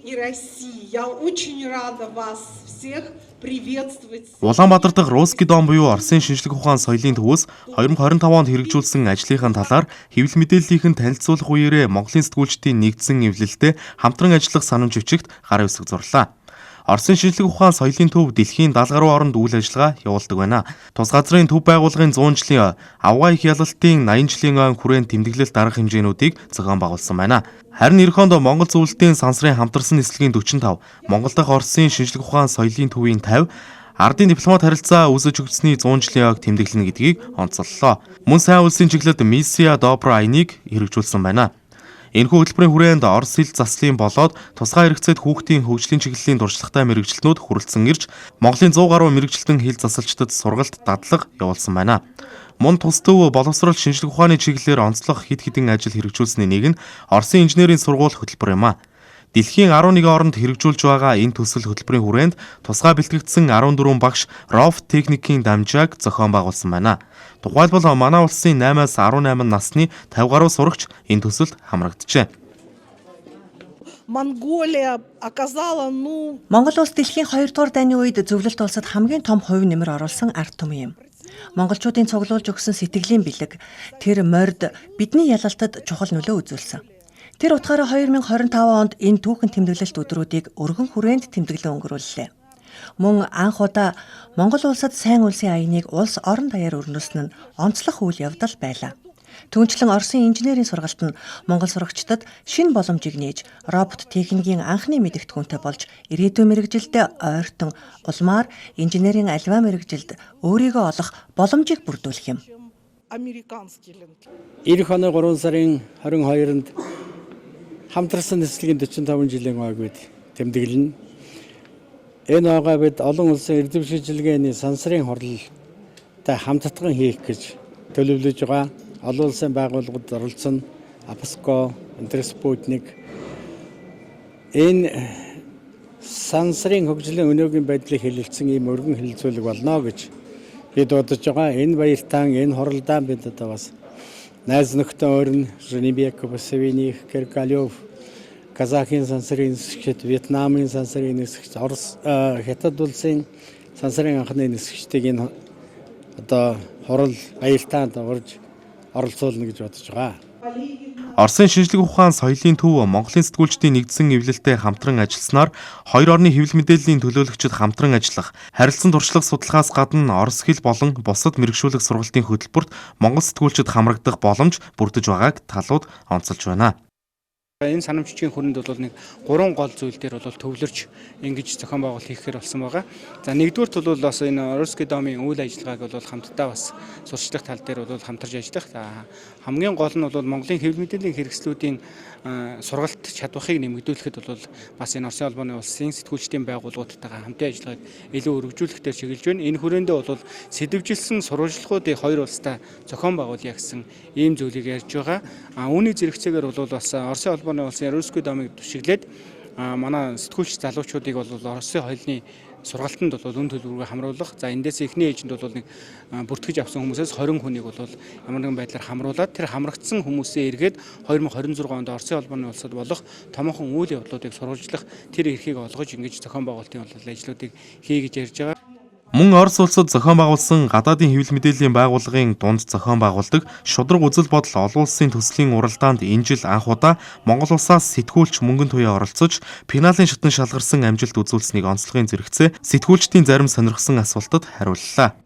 и России. Я очень рада вас всех приветствовать. Улаанбаатар дахь Русский дом буюу Оросын шинжлэх ухаан соёлын төвөөс 2025 онд хэрэгжүүлсэн ажлынхаа талаар хэвлэл мэдээллийнхэн танилцуулах үеэрээ Монголын сэтгүүлчдийн нэгдсэн эвлэлтэд хамтран ажиллах санамж бичигт гар хэвсэг зурлаа. Оросын шинжлэх ухаан соёлын төв дэлхийн 70 гаруй оронд үйл ажиллагаа явуулдаг байна. Тус газрын төв байгууллагын 100 жилийн авгаа их ялалтын 80 жилийн он хүрээнд тэмдэглэлт дарах хэмжээнүүдийг зохион байгуулсан байна. Харин эх онд Монгол зөвлөлтийн сансрын хамтарсан нислэгийн 45, Монгол дахь Оросын шинжлэх ухаан соёлын төвийн 50, ардын дипломат харилцаа үүсэж өгсөний 100 жилийн ойг тэмдэглэнэ гэдгийг онцоллоо. Мөн сайн улсын чиглэлд Миссия Добра Айныг хэрэгжүүлсэн байна. Энэхүү хөтөлбөрийн хүрээнд Орос хэл заслын болоод тусгай хэрэгцээд хүүхдийн хөгжлийн чиглэлийн дуршлагтай мэрэгчлэтнүүд хүрэлцэн ирж Монголын 100 гаруй мэрэгчлэн хэл засалчдад сургалт дадлага явуулсан байна. Мөн тус төв боловсрол шинжлэх ухааны чиглэлээр онцлог хэд хэдэн ажил хэрэгжүүлсэний нэг нь Оросын инженерийн сургууль хөтөлбөр юм а. Дэлхийн 11 оронд хэрэгжүүлж байгаа энэ төсөл хөтөлбөрийн хүрээнд тусгай бэлтгэгдсэн 14 багш робот техникийн дамжааг зохион байгуулсан байна. Тухайлбал манай улсын 8-аас 18 насны 50 гаруй сурагч энэ төсөлд хамрагджээ. Монгол улс дэлхийн 2 дугаар дайны үед зөвлөлт улсад хамгийн том хувь нэмэр оруулсан ард түмэн юм. Монголчуудын цуглуулж өгсөн сэтгэлийн бэлэг тэр морьд бидний ялалтад чухал нөлөө үзүүлсэн. Тэр утгаараа 2025 онд энэ түүхэн тэмдэглэлт өдрүүдийг өргөн хүрээнд тэмдэглэн өнгөрүүллээ. Мөн анх удаа Монгол улсад сайн улсын аяныг улс орон даяар өрнүүлсэн нь онцлог үйл явдал байлаа. Түүнчлэн Оросын инженерийн сургалт нь Монгол сурагчдад шинэ боломжийг нээж робот техникийн анхны мэдэгдэхүүнтэй болж ирээдүйн мэрэгжилдээ ойртон улмаар инженерийн аливаа мэрэгжилд өөрийгөө олох боломжийг бүрдүүлэх юм. Эх оны 3 сарын 22-нд хамтарсан нислэгийн 45 жилийн ойг бид тэмдэглэнэ. Энэ ойгоо бид олон улсын эрдэм шинжилгээний сансрын хурлтай хамтдаган хийх гэж төлөвлөж байгаа. Олон улсын байгууллагууд оролцсон АПСКО, Интерспутник энэ сансрын хөгжлийн өнөөгийн байдлыг хэлэлцсэн ийм өргөн хэлэлцүүлэг болно гэж бид бодож байгаа. Энэ баяртан энэ хуралдаан бид одоо бас найз нөхдөд өрн Женебек Басавиних, Керкалев, Казахын сансрын нисгчд, Вьетнамын сансрын нисгч, Орос, Хятад улсын сансрын анхны нисгчдийг энэ одоо хурал баяртаанд орж оролцуулна гэж бодож байгаа. Оросын шинжлэх ухаан соёлын төв Монголын сэтгүүлчдийн нэгдсэн эвлэлтэд хамтран ажилласнаар хоёр орны хэвлэл мэдээллийн төлөөлөгчид хамтран ажиллах, харилцан туршлага судалгаас гадна Орос хэл болон бусад мэрэгшүүлэг сургалтын хөтөлбөрт Монгол сэтгүүлчид хамрагдах боломж бүрдэж байгааг талууд онцолж байна. Энэ санамжчгийн хүрээнд бол нэг 3 гол зүйл дээр бол төвлөрч ингэж зохион байгуулалт хийхээр болсон байгаа. За нэгдүгürt бол бас энэ Русский домын үйл ажиллагааг бол хамтдаа бас сурчлах тал дээр бол хамтарч ажиллах. За хамгийн гол нь бол Монголын хэвлэл мэдээллийн хэрэгслүүдийн сургалт чадварыг нэмэгдүүлэхэд бол бас энэ Оросын холбооны улсын сэтгүүлчдийн байгууллагуудтайгаа хамтын ажиллагааг илүү өргөжүүлэхдээ чиглэж байна. Энэ хүрээндээ бол сэдвжилсэн сурвалжлагуудыг хоёр улстай зохион байгуулъя гэсэн ийм зүйлийг ярьж байгаа. Үүний зэрэгцээгээр бол бас Оросын холбооны улсын Русский домыг түшиглээд манай сэтгүүлч залуучуудыг бол Оросын соёлын сургалтанд бол үн төлбөрөөр хамруулах. За эндээс эхний ээжинд бол нэг бүртгэж авсан хүмүүсээс 20 хүнийг бол ямар нэгэн байдлаар хамруулад тэр хамрагдсан хүмүүсээ эргээд 2026 онд Оросын холбооны улсад болох томоохон үйл явдлуудыг сурвалжлах тэр эрхийг олгож ингэж зохион байгуулалтын ажлуудыг хий гэж ярьж байгаа. Мөн Орос улсад зохион байгуулсан гадаадын хэвлэл мэдээллийн байгууллагын дунд зохион байгуулдаг шудраг үзэл бодол олон улсын төслийн уралдаанд энэ жил анх удаа Монгол улсаас сэтгүүлч мөнгөн туяа оролцож пеналийн шатан шалгарсан амжилт үзүүлсэнийг онцлогын зэрэгцээ сэтгүүлчдийн зарим сонирхсан асуултад хариуллаа.